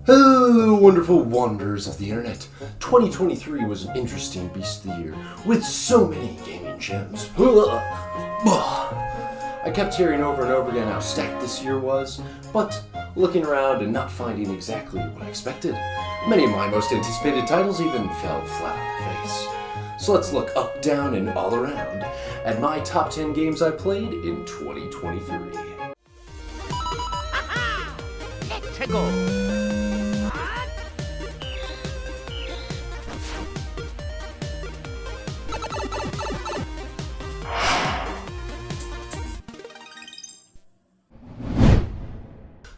Hello, wonderful wanderers of the internet. 2023 was an interesting beast of the year, with so many gaming gems. I kept hearing over and over again how stacked this year was, but looking around and not finding exactly what I expected, many of my most anticipated titles even fell flat on their face. So let's look up, down, and all around at my top 10 games I played in 2023. Let's go!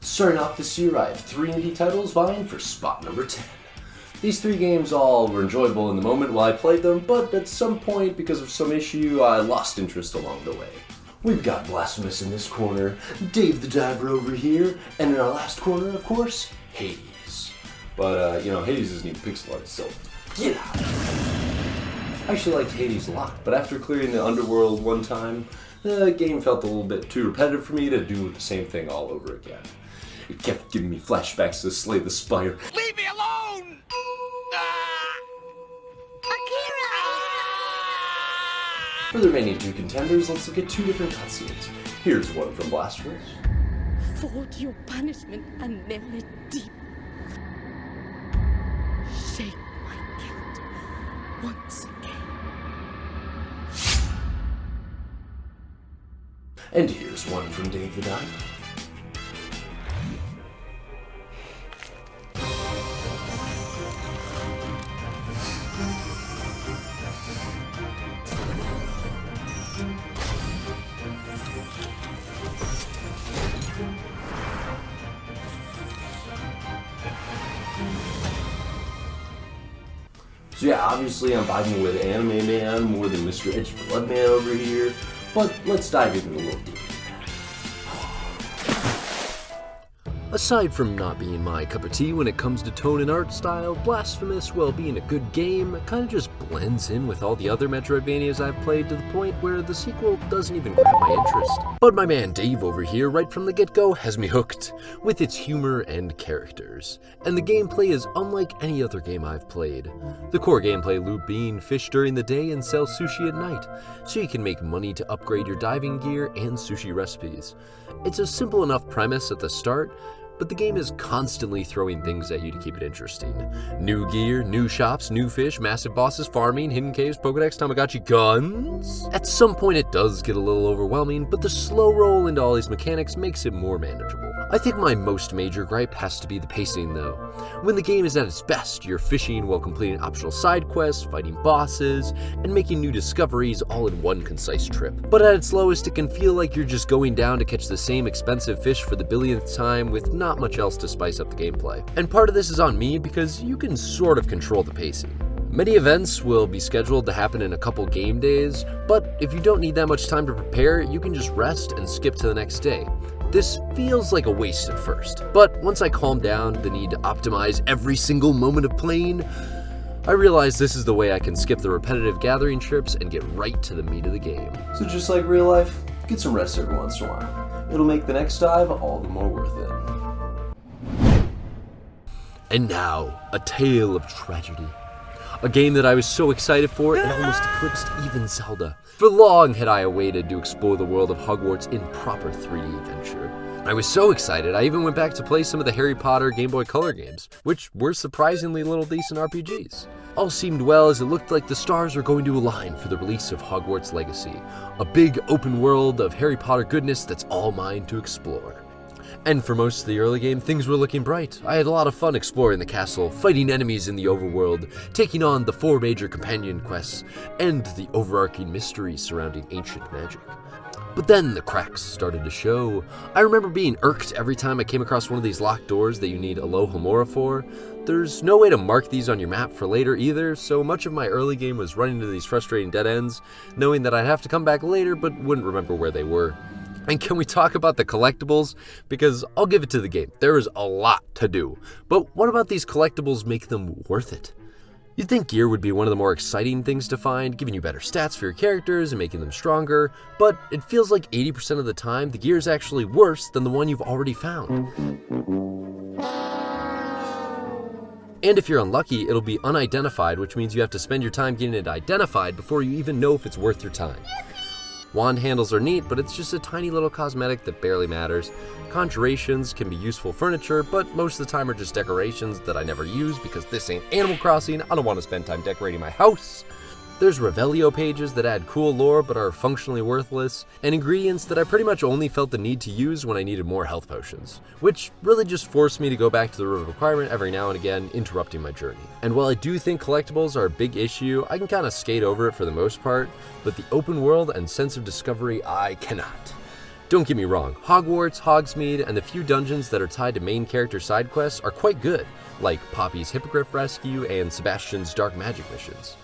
Starting off this year, I have 3 indie titles vying for spot number 10. These 3 games all were enjoyable in the moment while I played them, but at some point, because of some issue, I lost interest along the way. We've got Blasphemous in this corner, Dave the Diver over here, and in our last corner, of course, Hades. But, Hades isn't even pixel art, so get out. I actually liked Hades a lot, but after clearing the Underworld one time, the game felt a little bit too repetitive for me to do the same thing all over again. It kept giving me flashbacks to Slay the Spire. Leave me alone! For the remaining 2 contenders, let's look at 2 different cutscenes. Here's one from Blasphemous. Forge your punishment and nail it deep. Shake my guilt once again. And here's one from Dave the Diver. So yeah, obviously I'm vibing with Anime Man more than Mr. Edge Blood Man over here, but let's dive into it a little deeper. Aside from not being my cup of tea when it comes to tone and art style, Blasphemous, while being a good game, kind of just blends in with all the other Metroidvanias I've played to the point where the sequel doesn't even grab my interest. But my man Dave over here, right from the get-go, has me hooked, with its humor and characters. And the gameplay is unlike any other game I've played. The core gameplay loop being fish during the day and sell sushi at night, so you can make money to upgrade your diving gear and sushi recipes. It's a simple enough premise at the start, but the game is constantly throwing things at you to keep it interesting. New gear, new shops, new fish, massive bosses, farming, hidden caves, Pokedex, Tamagotchi, guns. At some point it does get a little overwhelming, but the slow roll into all these mechanics makes it more manageable. I think my most major gripe has to be the pacing though. When the game is at its best, you're fishing while completing optional side quests, fighting bosses, and making new discoveries all in one concise trip. But at its lowest, it can feel like you're just going down to catch the same expensive fish for the billionth time with not much else to spice up the gameplay. And part of this is on me because you can sort of control the pacing. Many events will be scheduled to happen in a couple game days, but if you don't need that much time to prepare, you can just rest and skip to the next day. This feels like a waste at first, but once I calm down the need to optimize every single moment of playing, I realize this is the way I can skip the repetitive gathering trips and get right to the meat of the game. So just like real life, get some rest every once in a while. It'll make the next dive all the more worth it. And now, a tale of tragedy. A game that I was so excited for, it almost eclipsed even Zelda. For long had I awaited to explore the world of Hogwarts in proper 3D adventure. I was so excited, I even went back to play some of the Harry Potter Game Boy Color games, which were surprisingly little decent RPGs. All seemed well as it looked like the stars were going to align for the release of Hogwarts Legacy, a big open world of Harry Potter goodness that's all mine to explore. And for most of the early game, things were looking bright. I had a lot of fun exploring the castle, fighting enemies in the overworld, taking on the 4 major companion quests, and the overarching mysteries surrounding ancient magic. But then the cracks started to show. I remember being irked every time I came across one of these locked doors that you need Alohomora for. There's no way to mark these on your map for later either, so much of my early game was running into these frustrating dead ends, knowing that I'd have to come back later but wouldn't remember where they were. And can we talk about the collectibles? Because I'll give it to the game, there is a lot to do. But what about these collectibles make them worth it? You'd think gear would be one of the more exciting things to find, giving you better stats for your characters and making them stronger, but it feels like 80% of the time the gear is actually worse than the one you've already found. And if you're unlucky, it'll be unidentified, which means you have to spend your time getting it identified before you even know if it's worth your time. Wand handles are neat, but it's just a tiny little cosmetic that barely matters. Conjurations can be useful furniture, but most of the time are just decorations that I never use because this ain't Animal Crossing. I don't want to spend time decorating my house. There's Revelio pages that add cool lore but are functionally worthless, and ingredients that I pretty much only felt the need to use when I needed more health potions, which really just forced me to go back to the room of requirement every now and again, interrupting my journey. And while I do think collectibles are a big issue, I can kind of skate over it for the most part, but the open world and sense of discovery, I cannot. Don't get me wrong, Hogwarts, Hogsmeade, and the few dungeons that are tied to main character side quests are quite good, like Poppy's Hippogriff Rescue and Sebastian's Dark Magic missions.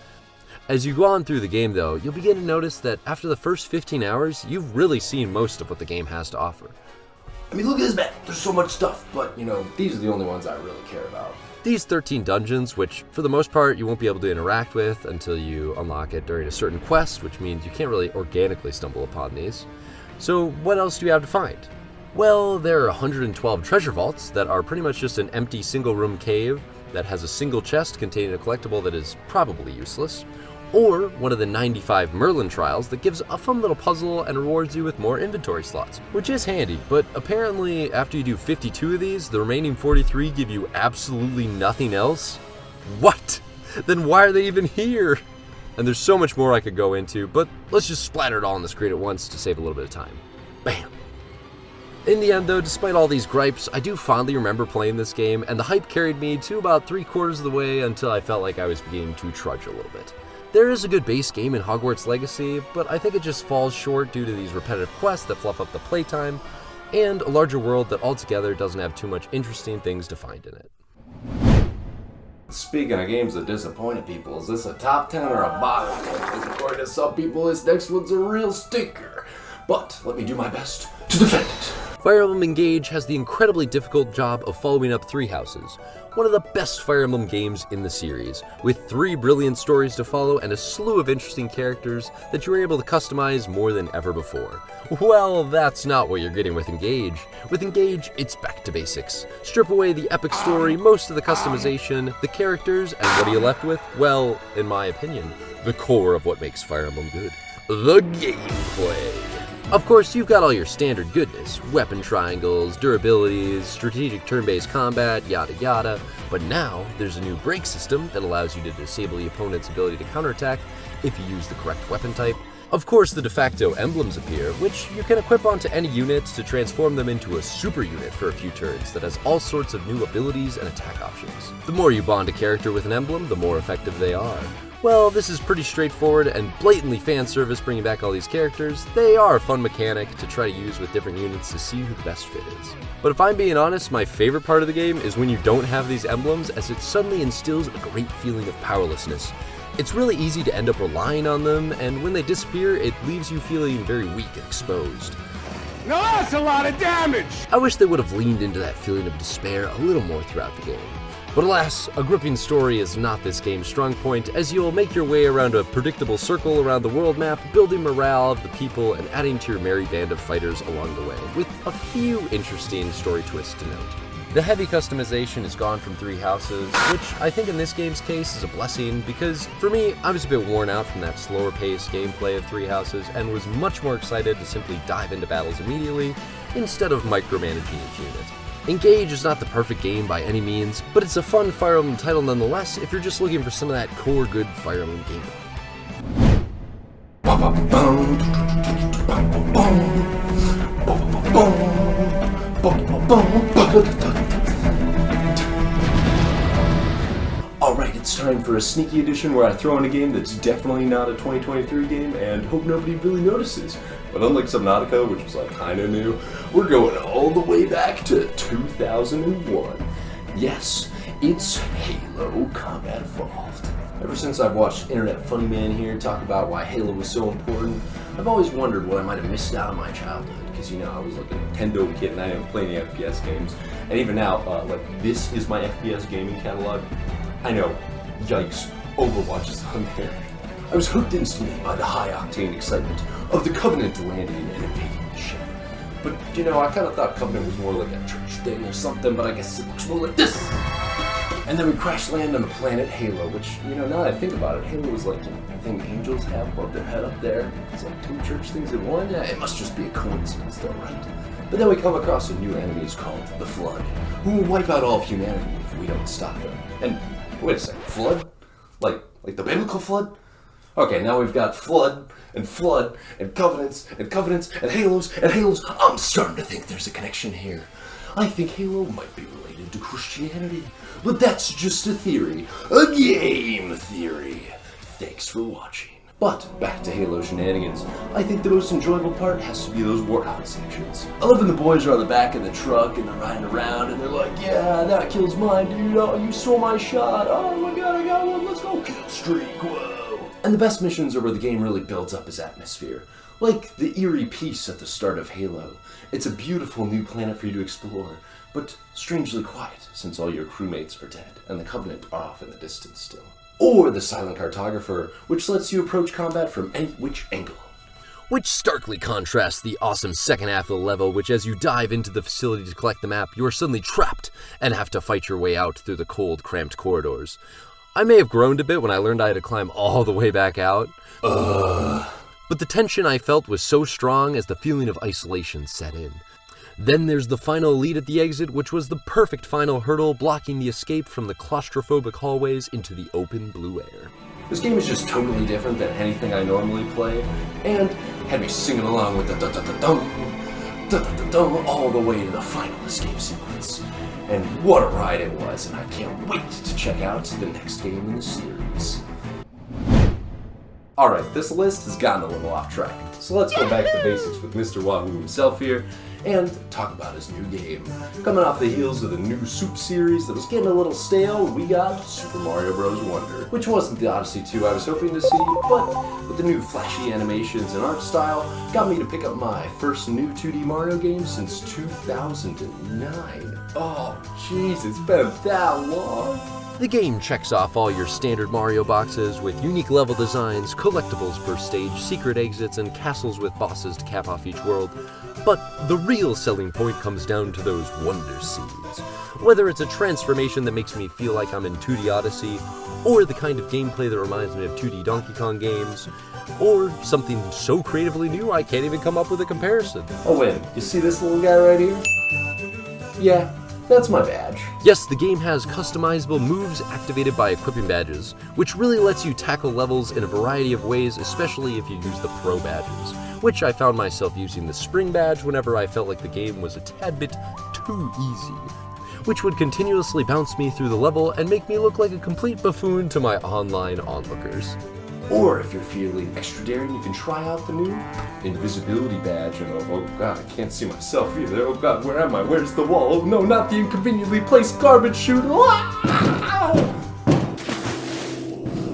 As you go on through the game though, you'll begin to notice that after the first 15 hours, you've really seen most of what the game has to offer. I mean, look at this map. There's so much stuff, but these are the only ones I really care about. These 13 dungeons, which for the most part you won't be able to interact with until you unlock it during a certain quest, which means you can't really organically stumble upon these. So what else do you have to find? Well, there are 112 treasure vaults that are pretty much just an empty single room cave that has a single chest containing a collectible that is probably useless. Or one of the 95 Merlin trials that gives a fun little puzzle and rewards you with more inventory slots, which is handy, but apparently after you do 52 of these, the remaining 43 give you absolutely nothing else? What? Then why are they even here? And there's so much more I could go into, but let's just splatter it all on the screen at once to save a little bit of time. Bam! In the end though, despite all these gripes, I do fondly remember playing this game, and the hype carried me to about 3/4 of the way until I felt like I was beginning to trudge a little bit. There is a good base game in Hogwarts Legacy, but I think it just falls short due to these repetitive quests that fluff up the playtime, and a larger world that altogether doesn't have too much interesting things to find in it. Speaking of games that disappointed people, is this a top 10 or a bottom 10? Because according to some people, this next one's a real stinker. But let me do my best to defend it. Fire Emblem Engage has the incredibly difficult job of following up Three Houses, one of the best Fire Emblem games in the series, with 3 brilliant stories to follow and a slew of interesting characters that you are able to customize more than ever before. Well, that's not what you're getting with Engage. With Engage, it's back to basics. Strip away the epic story, most of the customization, the characters, and what are you left with? Well, in my opinion, the core of what makes Fire Emblem good. The gameplay. Of course, you've got all your standard goodness, weapon triangles, durabilities, strategic turn-based combat, yada yada, but now there's a new break system that allows you to disable the opponent's ability to counterattack if you use the correct weapon type. Of course, the de facto emblems appear, which you can equip onto any units to transform them into a super unit for a few turns that has all sorts of new abilities and attack options. The more you bond a character with an emblem, the more effective they are. Well, this is pretty straightforward and blatantly fan service bringing back all these characters. They are a fun mechanic to try to use with different units to see who the best fit is. But if I'm being honest, my favorite part of the game is when you don't have these emblems, as it suddenly instills a great feeling of powerlessness. It's really easy to end up relying on them, and when they disappear, it leaves you feeling very weak and exposed. Now that's a lot of damage! I wish they would have leaned into that feeling of despair a little more throughout the game. But alas, a gripping story is not this game's strong point, as you'll make your way around a predictable circle around the world map, building morale of the people and adding to your merry band of fighters along the way, with a few interesting story twists to note. The heavy customization is gone from Three Houses, which I think in this game's case is a blessing, because for me, I was a bit worn out from that slower paced gameplay of Three Houses and was much more excited to simply dive into battles immediately, instead of micromanaging each unit. Engage is not the perfect game by any means, but it's a fun Fire Emblem title nonetheless if you're just looking for some of that core good Fire Emblem gameplay. Alright, it's time for a sneaky edition where I throw in a game that's definitely not a 2023 game and hope nobody really notices. But unlike Subnautica, which was like kinda new, we're going all the way back to 2001. Yes, it's Halo Combat Evolved. Ever since I've watched Internet Funny Man here talk about why Halo was so important, I've always wondered what I might have missed out on my childhood. Because, I was like a Nintendo kid and I didn't play any FPS games. And even now, this is my FPS gaming catalog. I know, yikes, Overwatch is on there. I was hooked instantly by the high-octane excitement of the Covenant landing and invading the ship. But, I kind of thought Covenant was more like a church thing or something, but I guess it looks more like this. And then we crash land on the planet Halo, which, now that I think about it, Halo is like the thing angels have above their head up there. It's like 2 church things in one. Yeah, it must just be a coincidence though, right? But then we come across a new enemy called the Flood, who will wipe out all of humanity if we don't stop them. And, wait a second, Flood? Like the biblical flood? Okay, now we've got Flood, and Covenants, and Halos. I'm starting to think there's a connection here. I think Halo might be related to Christianity, but that's just a theory. A game theory. Thanks for watching. But, back to Halo shenanigans, I think the most enjoyable part has to be those Warhound sections. I love when the boys are on the back of the truck and they're riding around and they're like, yeah, that kills mine, dude, oh, you stole my shot, oh my god, I got one, let's go, kill streak, whoa. And the best missions are where the game really builds up its atmosphere. Like the eerie peace at the start of Halo. It's a beautiful new planet for you to explore, but strangely quiet since all your crewmates are dead and the Covenant are off in the distance still. Or the Silent Cartographer, which lets you approach combat from any which angle. Which starkly contrasts the awesome second half of the level, which as you dive into the facility to collect the map, you are suddenly trapped and have to fight your way out through the cold, cramped corridors. I may have groaned a bit when I learned I had to climb all the way back out. But the tension I felt was so strong as the feeling of isolation set in. Then there's the final elite at the exit, which was the perfect final hurdle, blocking the escape from the claustrophobic hallways into the open blue air. This game is just totally different than anything I normally play, and had me singing along with the da-da-da-dum all the way to the final escape sequence. And what a ride it was, and I can't wait to check out the next game in the series. Alright, this list has gotten a little off track, so let's go back to the basics with Mr. Wahoo himself here, and talk about his new game. Coming off the heels of the new Soup series that was getting a little stale, we got Super Mario Bros. Wonder, which wasn't the Odyssey 2 I was hoping to see, but with the new flashy animations and art style, got me to pick up my first new 2D Mario game since 2009. Oh jeez, it's been that long. The game checks off all your standard Mario boxes with unique level designs, collectibles per stage, secret exits, and castles with bosses to cap off each world. But the real selling point comes down to those Wonder Seeds. Whether it's a transformation that makes me feel like I'm in 2D Odyssey, or the kind of gameplay that reminds me of 2D Donkey Kong games, or something so creatively new I can't even come up with a comparison. Oh wait, you see this little guy right here? Yeah. That's my badge. Yes, the game has customizable moves activated by equipping badges, which really lets you tackle levels in a variety of ways, especially if you use the pro badges, which I found myself using the spring badge whenever I felt like the game was a tad bit too easy, which would continuously bounce me through the level and make me look like a complete buffoon to my online onlookers. Or if you're feeling extra daring, you can try out the new invisibility badge. And oh god, I can't see myself either. Oh god, where am I? Where's the wall? Oh no, not the inconveniently placed garbage chute.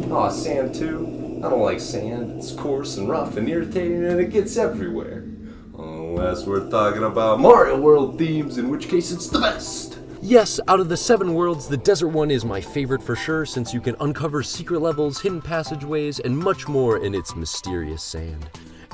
Aw, sand too. I don't like sand. It's coarse and rough and irritating and it gets everywhere. Unless we're talking about Mario World themes, in which case it's the best. Yes, out of the 7 worlds, the desert one is my favorite for sure, since you can uncover secret levels, hidden passageways, and much more in its mysterious sand.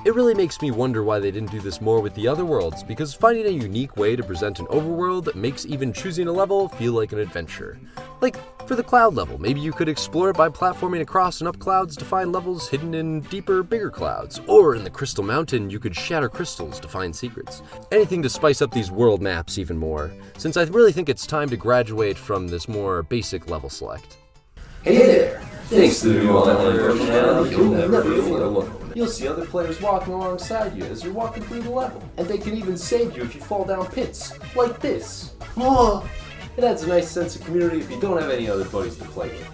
It really makes me wonder why they didn't do this more with the other worlds, because finding a unique way to present an overworld makes even choosing a level feel like an adventure. Like, for the cloud level, maybe you could explore it by platforming across and up clouds to find levels hidden in deeper, bigger clouds. Or in the Crystal Mountain, you could shatter crystals to find secrets. Anything to spice up these world maps even more, since I really think it's time to graduate from this more basic level select. Hey there! Thanks to the new online functionality, you'll never feel alone. You'll see other players walking alongside you as you're walking through the level, and they can even save you if you fall down pits, like this. It adds a nice sense of community if you don't have any other buddies to play with.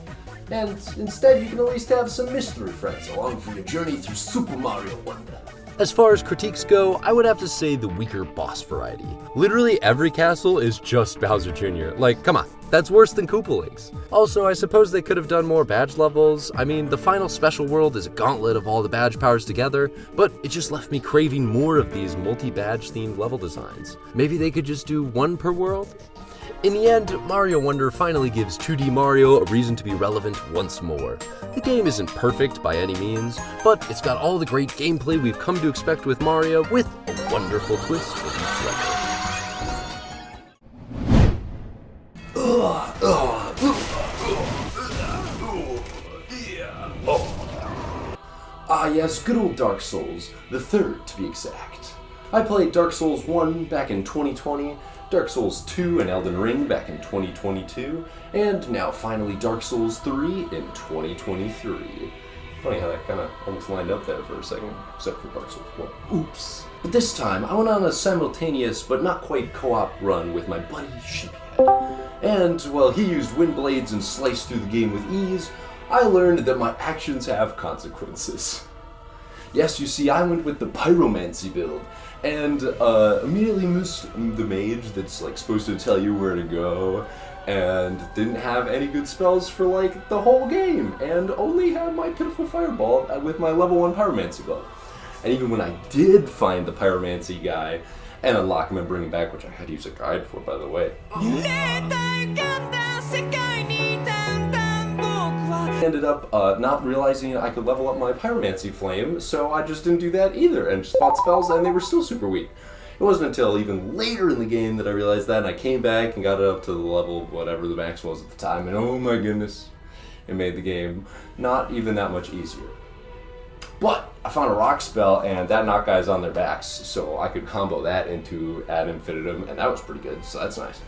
And instead, you can at least have some mystery friends along for your journey through Super Mario Wonder. As far as critiques go, I would have to say the weaker boss variety. Literally every castle is just Bowser Jr. Like, come on, that's worse than Koopalings. Also, I suppose they could have done more badge levels. I mean, the final special world is a gauntlet of all the badge powers together, but it just left me craving more of these multi-badge themed level designs. Maybe they could just do one per world? In the end, Mario Wonder finally gives 2D Mario a reason to be relevant once more. The game isn't perfect by any means, but it's got all the great gameplay we've come to expect with Mario, with a wonderful twist for each level. Ah yes, good old Dark Souls, the third to be exact. I played Dark Souls 1 back in 2020, Dark Souls 2 and Elden Ring back in 2022, and now finally Dark Souls 3 in 2023. Funny how that kind of almost lined up there for a second, except for Dark Souls 1. Oops. But this time, I went on a simultaneous but not quite co-op run with my buddy Sheephead. And while he used wind blades and sliced through the game with ease, I learned that my actions have consequences. Yes, you see, I went with the pyromancy build, and immediately missed the mage that's like supposed to tell you where to go, and didn't have any good spells for like the whole game, and only had my pitiful fireball with my level 1 pyromancy glove. And even when I did find the pyromancy guy and unlock him and bring him back, which I had to use a guide for, by the way, ended up not realizing I could level up my pyromancy flame, so I just didn't do that either, and just bought spells, and they were still super weak. It wasn't until even later in the game that I realized that, and I came back and got it up to the level of whatever the max was at the time, and oh my goodness, it made the game not even that much easier. But I found a rock spell, and that knocked guys on their backs, so I could combo that into ad infinitum, and that was pretty good, so that's nice.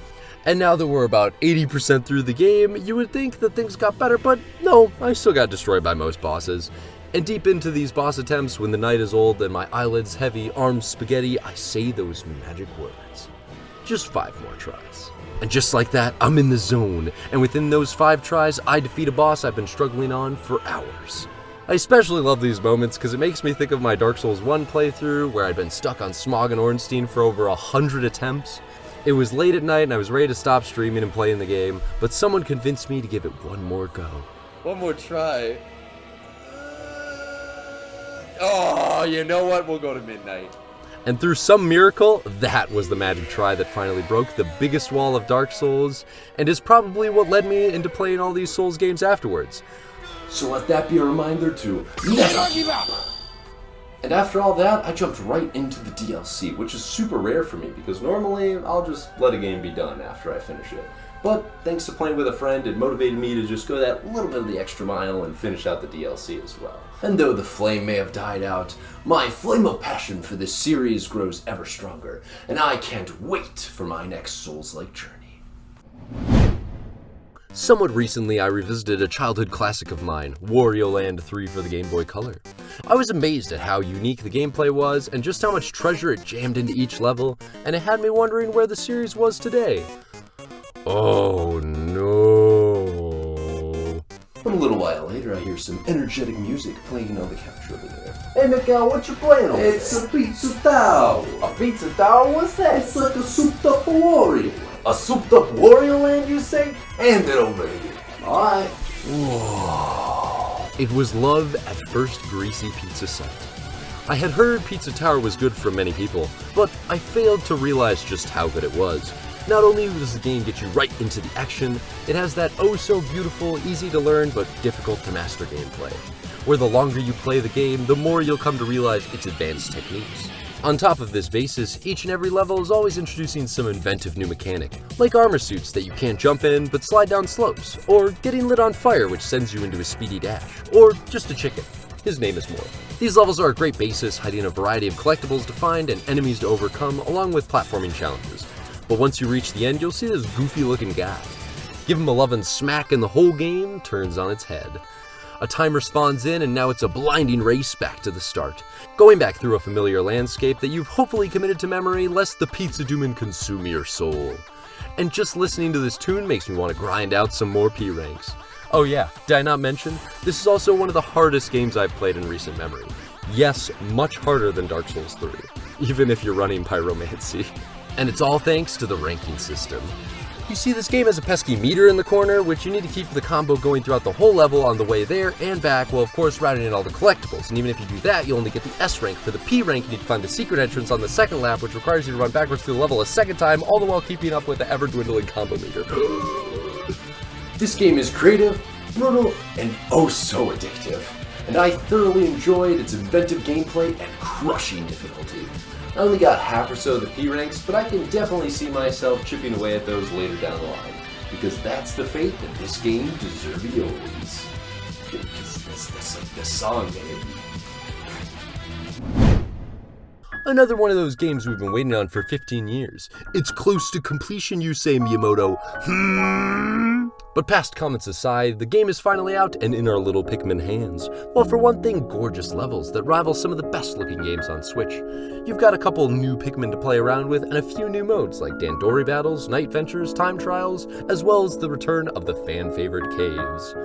And now that we're about 80% through the game, you would think that things got better, but no, I still got destroyed by most bosses. And deep into these boss attempts, when the night is old and my eyelids heavy, arms spaghetti, I say those magic words. Just 5 more tries. And just like that, I'm in the zone, and within those 5 tries, I defeat a boss I've been struggling on for hours. I especially love these moments because it makes me think of my Dark Souls 1 playthrough, where I'd been stuck on Smog and Ornstein for over 100 attempts. It was late at night and I was ready to stop streaming and playing the game, but someone convinced me to give it one more go. One more try. Oh, you know what? We'll go to midnight. And through some miracle, that was the magic try that finally broke the biggest wall of Dark Souls, and is probably what led me into playing all these Souls games afterwards. So let that be a reminder to never give up! And after all that, I jumped right into the DLC, which is super rare for me, because normally I'll just let a game be done after I finish it. But thanks to playing with a friend, it motivated me to just go that little bit of the extra mile and finish out the DLC as well. And though the flame may have died out, my flame of passion for this series grows ever stronger, and I can't wait for my next Souls-like journey. Somewhat recently, I revisited a childhood classic of mine, Wario Land 3 for the Game Boy Color. I was amazed at how unique the gameplay was, and just how much treasure it jammed into each level, and it had me wondering where the series was today. Oh no. But a little while later, I hear some energetic music playing on the couch over there. Hey Miguel, what you playing over there? It's a pizza tao. A pizza tower? What's that? It's like a souped up Wario. A souped up Wario Land, you say? Hand it over here. Alright. Whoa. It was love at first greasy pizza sight. I had heard Pizza Tower was good for many people, but I failed to realize just how good it was. Not only does the game get you right into the action, it has that oh so beautiful, easy to learn but difficult to master gameplay, where the longer you play the game, the more you'll come to realize its advanced techniques. On top of this basis, each and every level is always introducing some inventive new mechanic, like armor suits that you can't jump in but slide down slopes, or getting lit on fire which sends you into a speedy dash, or just a chicken. His name is Mort. These levels are a great basis, hiding a variety of collectibles to find and enemies to overcome, along with platforming challenges. But once you reach the end, you'll see this goofy looking guy. Give him a loving smack and the whole game turns on its head. A timer spawns in and now it's a blinding race back to the start, going back through a familiar landscape that you've hopefully committed to memory lest the pizza demon consume your soul. And just listening to this tune makes me want to grind out some more P ranks. Oh yeah, did I not mention? This is also one of the hardest games I've played in recent memory. Yes, much harder than Dark Souls 3, even if you're running Pyromancy. And it's all thanks to the ranking system. You see, this game has a pesky meter in the corner, which you need to keep the combo going throughout the whole level on the way there and back, while of course routing in all the collectibles. And even if you do that, you only get the S rank. For the P rank, you need to find the secret entrance on the second lap, which requires you to run backwards through the level a second time, all the while keeping up with the ever-dwindling combo meter. This game is creative, brutal, and oh so addictive. And I thoroughly enjoyed its inventive gameplay and crushing difficulty. I only got half or so of the P ranks, but I can definitely see myself chipping away at those later down the line, because that's the fate that this game Deserviolis. Because that's like the song, baby. Another one of those games we've been waiting on for 15 years. It's close to completion, you say, Miyamoto. But past comments aside, the game is finally out and in our little Pikmin hands. Well, for one thing, gorgeous levels that rival some of the best looking games on Switch. You've got a couple new Pikmin to play around with and a few new modes like Dandori battles, night ventures, time trials, as well as the return of the fan favorite caves.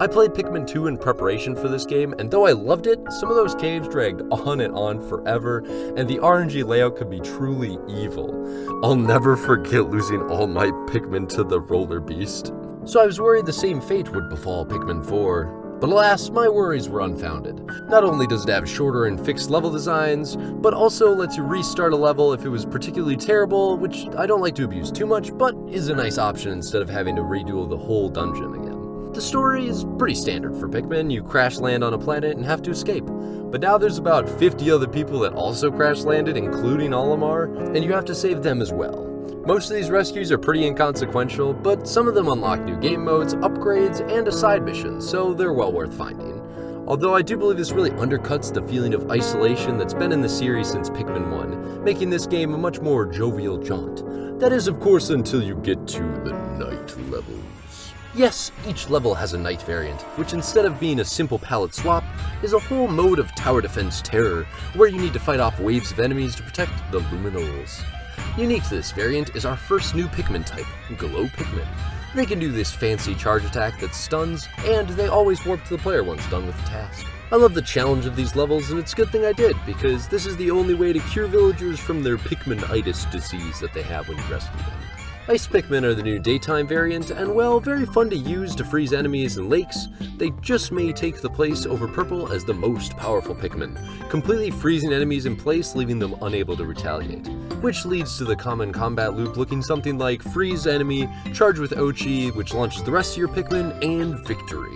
I played Pikmin 2 in preparation for this game, and though I loved it, some of those caves dragged on and on forever, and the RNG layout could be truly evil. I'll never forget losing all my Pikmin to the roller beast. So I was worried the same fate would befall Pikmin 4. But alas, my worries were unfounded. Not only does it have shorter and fixed level designs, but also lets you restart a level if it was particularly terrible, which I don't like to abuse too much, but is a nice option instead of having to redo the whole dungeon again. The story is pretty standard for Pikmin. You crash land on a planet and have to escape. But now there's about 50 other people that also crash landed, including Olimar, and you have to save them as well. Most of these rescues are pretty inconsequential, but some of them unlock new game modes, upgrades, and a side mission, so they're well worth finding. Although I do believe this really undercuts the feeling of isolation that's been in the series since Pikmin 1, making this game a much more jovial jaunt. That is, of course, until you get to the night levels. Yes, each level has a night variant, which instead of being a simple palette swap, is a whole mode of tower defense terror, where you need to fight off waves of enemies to protect the Luminoles. Unique to this variant is our first new Pikmin type, Glow Pikmin. They can do this fancy charge attack that stuns, and they always warp to the player once done with the task. I love the challenge of these levels, and it's a good thing I did, because this is the only way to cure villagers from their Pikminitis disease that they have when you rescue them. Ice Pikmin are the new daytime variant, and well, very fun to use to freeze enemies in lakes. They just may take the place over Purple as the most powerful Pikmin, completely freezing enemies in place, leaving them unable to retaliate. Which leads to the common combat loop looking something like freeze enemy, charge with Ochi, which launches the rest of your Pikmin, and victory.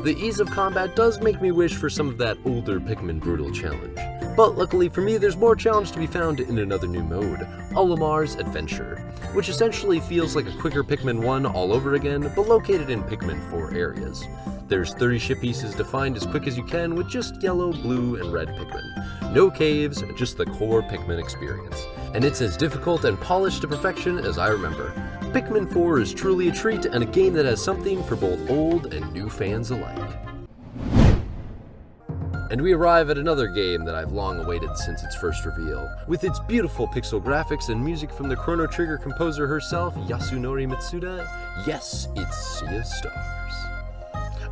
The ease of combat does make me wish for some of that older Pikmin Brutal challenge. But luckily for me, there's more challenge to be found in another new mode, Olimar's Adventure, which essentially feels like a quicker Pikmin 1 all over again, but located in Pikmin 4 areas. There's 30 ship pieces to find as quick as you can with just yellow, blue, and red Pikmin. No caves, just the core Pikmin experience. And it's as difficult and polished to perfection as I remember. Pikmin 4 is truly a treat and a game that has something for both old and new fans alike. And we arrive at another game that I've long awaited since its first reveal. With its beautiful pixel graphics and music from the Chrono Trigger composer herself, Yasunori Mitsuda, yes, it's Sea of Stars.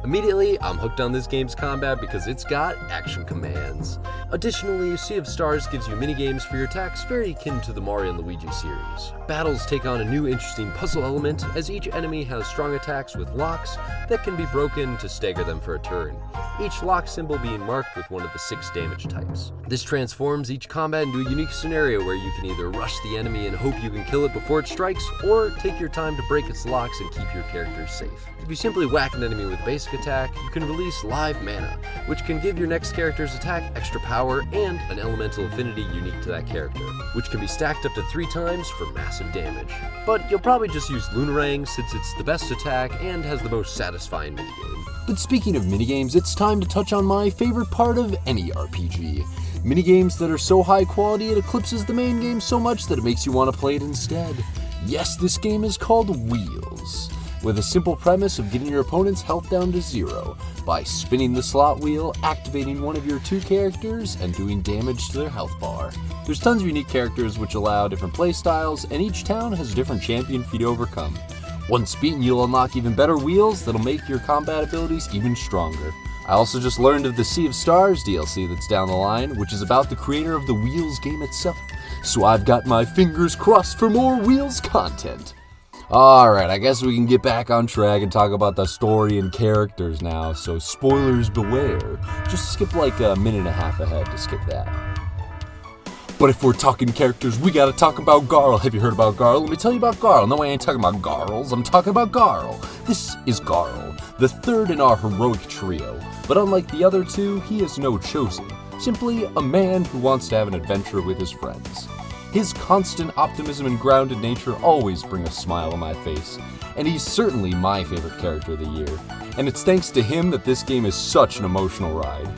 Immediately, I'm hooked on this game's combat because it's got action commands. Additionally, Sea of Stars gives you minigames for your attacks very akin to the Mario and Luigi series. Battles take on a new interesting puzzle element as each enemy has strong attacks with locks that can be broken to stagger them for a turn, each lock symbol being marked with one of the 6 damage types. This transforms each combat into a unique scenario where you can either rush the enemy and hope you can kill it before it strikes, or take your time to break its locks and keep your characters safe. If you simply whack an enemy with basic attack, you can release live mana, which can give your next character's attack extra power and an elemental affinity unique to that character, which can be stacked up to 3 times for massive damage. But you'll probably just use Lunarang since it's the best attack and has the most satisfying minigame. But speaking of minigames, it's time to touch on my favorite part of any RPG. Minigames that are so high quality it eclipses the main game so much that it makes you want to play it instead. Yes, this game is called Wheels, with a simple premise of getting your opponent's health down to 0 by spinning the slot wheel, activating one of your 2 characters, and doing damage to their health bar. There's tons of unique characters which allow different playstyles, and each town has a different champion for you to overcome. Once beaten, you'll unlock even better wheels that'll make your combat abilities even stronger. I also just learned of the Sea of Stars DLC that's down the line, which is about the creator of the Wheels game itself, so I've got my fingers crossed for more Wheels content. Alright, I guess we can get back on track and talk about the story and characters now, so spoilers beware. Just skip like a minute and a half ahead to skip that. But if we're talking characters, we gotta talk about Garl. Have you heard about Garl? Let me tell you about Garl. No, I ain't talking about Garls, I'm talking about Garl. This is Garl, the third in our heroic trio. But unlike the other 2, he is no chosen. Simply a man who wants to have an adventure with his friends. His constant optimism and grounded nature always bring a smile on my face, and he's certainly my favorite character of the year, and it's thanks to him that this game is such an emotional ride.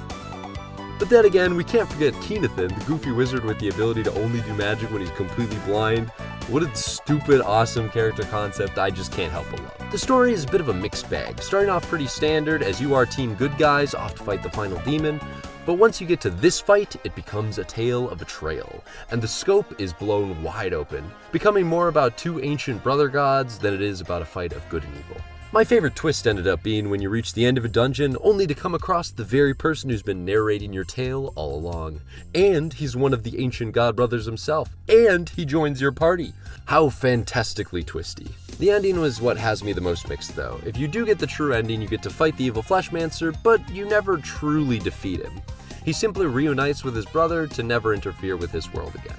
But then again, we can't forget Keenathan, the goofy wizard with the ability to only do magic when he's completely blind. What a stupid, awesome character concept I just can't help but love. The story is a bit of a mixed bag, starting off pretty standard as you are team good guys off to fight the final demon, but once you get to this fight, it becomes a tale of betrayal, and the scope is blown wide open, becoming more about two ancient brother gods than it is about a fight of good and evil. My favorite twist ended up being when you reach the end of a dungeon only to come across the very person who's been narrating your tale all along. And he's one of the ancient god brothers himself, and he joins your party. How fantastically twisty. The ending was what has me the most mixed though. If you do get the true ending, you get to fight the evil Fleshmancer, but you never truly defeat him. He simply reunites with his brother to never interfere with his world again.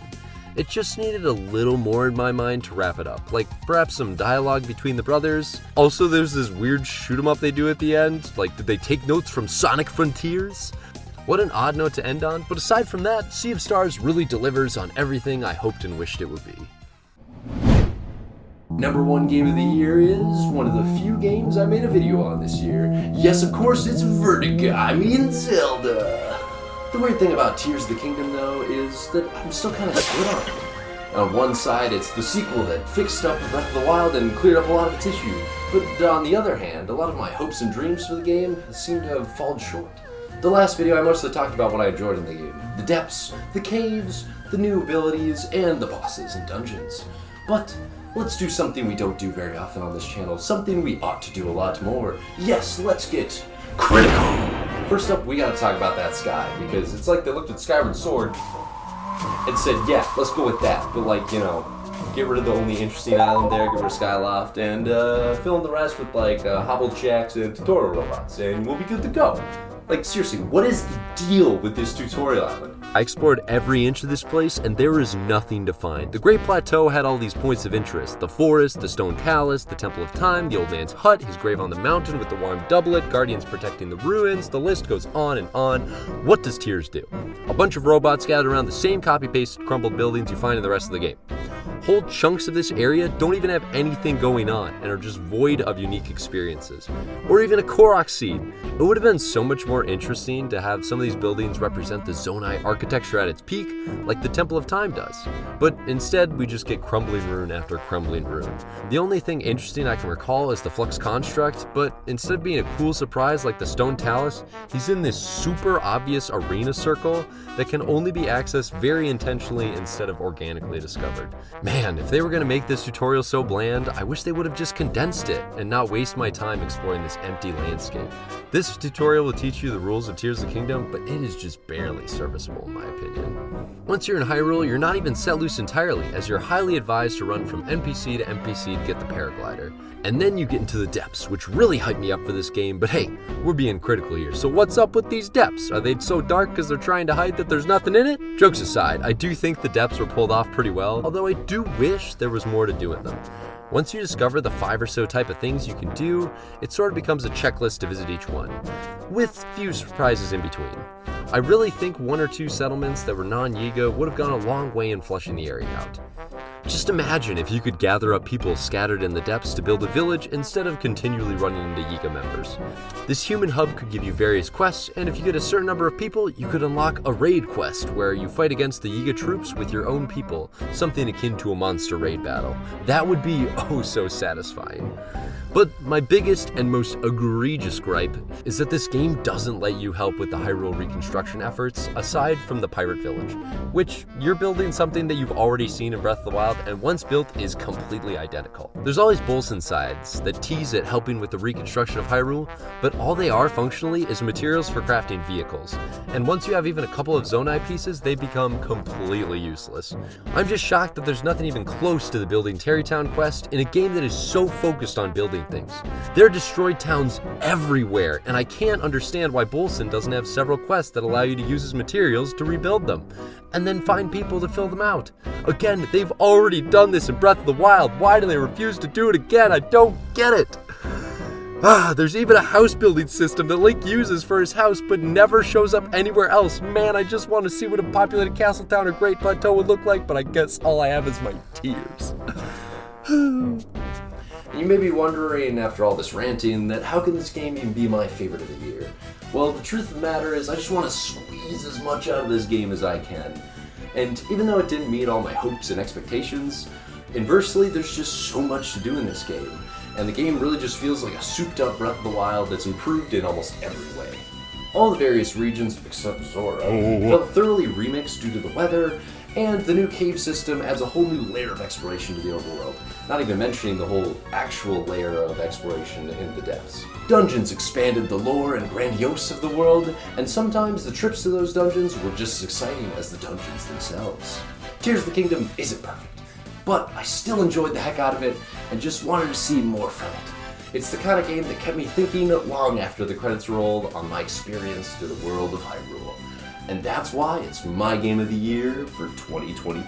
It just needed a little more in my mind to wrap it up, like perhaps some dialogue between the brothers. Also, there's this weird shoot 'em up they do at the end, like did they take notes from Sonic Frontiers? What an odd note to end on, but aside from that, Sea of Stars really delivers on everything I hoped and wished it would be. Number one game of the year is one of the few games I made a video on this year. Yes, of course, it's Vertigo, I mean Zelda. The weird thing about Tears of the Kingdom, though, is that I'm still kind of split on it. On one side, it's the sequel that fixed up Breath of the Wild and cleared up a lot of its issues. But on the other hand, a lot of my hopes and dreams for the game seem to have fallen short. The last video I mostly talked about what I enjoyed in the game. The depths, the caves, the new abilities, and the bosses and dungeons. But let's do something we don't do very often on this channel, something we ought to do a lot more. Yes, let's get critical. First up, we gotta talk about that sky, because it's like they looked at Skyward Sword and said, yeah, let's go with that, but like, you know, get rid of the only interesting island there, get rid of Skyloft, and fill in the rest with like hobbled shacks and tutorial robots, and we'll be good to go. Like, seriously, what is the deal with this tutorial island? I explored every inch of this place and there is nothing to find. The Great Plateau had all these points of interest. The forest, the stone palace, the Temple of Time, the old man's hut, his grave on the mountain with the warm doublet, guardians protecting the ruins, the list goes on and on. What does Tears do? A bunch of robots gathered around the same copy-pasted crumbled buildings you find in the rest of the game. Whole chunks of this area don't even have anything going on and are just void of unique experiences. Or even a Korok seed. It would have been so much more interesting to have some of these buildings represent the Zonai architecture at its peak, like the Temple of Time does. But instead, we just get crumbling ruin after crumbling ruin. The only thing interesting I can recall is the Flux Construct, but instead of being a cool surprise like the Stone Talus, he's in this super obvious arena circle that can only be accessed very intentionally instead of organically discovered. Man, if they were going to make this tutorial so bland, I wish they would have just condensed it and not waste my time exploring this empty landscape. This tutorial will teach you the rules of Tears of the Kingdom, but it is just barely serviceable in my opinion. Once you're in Hyrule, you're not even set loose entirely, as you're highly advised to run from NPC to NPC to get the paraglider. And then you get into the depths, which really hyped me up for this game, but hey, we're being critical here, so what's up with these depths? Are they so dark because they're trying to hide that there's nothing in it? Jokes aside, I do think the depths were pulled off pretty well, although I do wish there was more to do in them. Once you discover the 5 or so type of things you can do, it sort of becomes a checklist to visit each one, with few surprises in between. I really think 1 or 2 settlements that were non-Yiga would have gone a long way in fleshing the area out. Just imagine if you could gather up people scattered in the depths to build a village instead of continually running into Yiga members. This human hub could give you various quests, and if you get a certain number of people, you could unlock a raid quest where you fight against the Yiga troops with your own people, something akin to a monster raid battle. That would be oh so satisfying. But my biggest and most egregious gripe is that this game doesn't let you help with the Hyrule reconstruction efforts aside from the pirate village, which you're building something that you've already seen in Breath of the Wild and once built is completely identical. There's always Bolson sides that tease at helping with the reconstruction of Hyrule, but all they are functionally is materials for crafting vehicles. And once you have even a couple of Zonai pieces, they become completely useless. I'm just shocked that there's nothing even close to the building Terrytown quest in a game that is so focused on building things. There are destroyed towns everywhere, and I can't understand why Bolson doesn't have several quests that allow you to use his materials to rebuild them, and then find people to fill them out. Again, they've already done this in Breath of the Wild. Why do they refuse to do it again? I don't get it. There's even a house building system that Link uses for his house but never shows up anywhere else. Man, I just want to see what a populated castle town or Great Plateau would look like, but I guess all I have is my tears. You may be wondering, after all this ranting, that how can this game even be my favorite of the year? Well, the truth of the matter is I just want to sweep squeeze as much out of this game as I can. And even though it didn't meet all my hopes and expectations, inversely, there's just so much to do in this game. And the game really just feels like a souped up Breath of the Wild that's improved in almost every way. All the various regions, except Zora, felt thoroughly remixed due to the weather, and the new cave system adds a whole new layer of exploration to the overworld, not even mentioning the whole actual layer of exploration in the depths. Dungeons expanded the lore and grandiose of the world, and sometimes the trips to those dungeons were just as exciting as the dungeons themselves. Tears of the Kingdom isn't perfect, but I still enjoyed the heck out of it and just wanted to see more from it. It's the kind of game that kept me thinking long after the credits rolled on my experience through the world of Hyrule. And that's why it's my game of the year for 2023.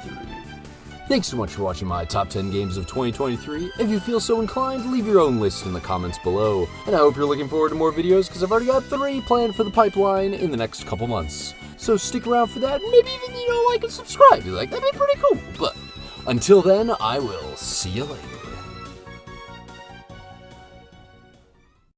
Thanks so much for watching my top 10 games of 2023. If you feel so inclined, leave your own list in the comments below. And I hope you're looking forward to more videos, because I've already got 3 planned for the pipeline in the next couple months. So stick around for that, and maybe even, like and subscribe. That'd be pretty cool. But until then, I will see you later.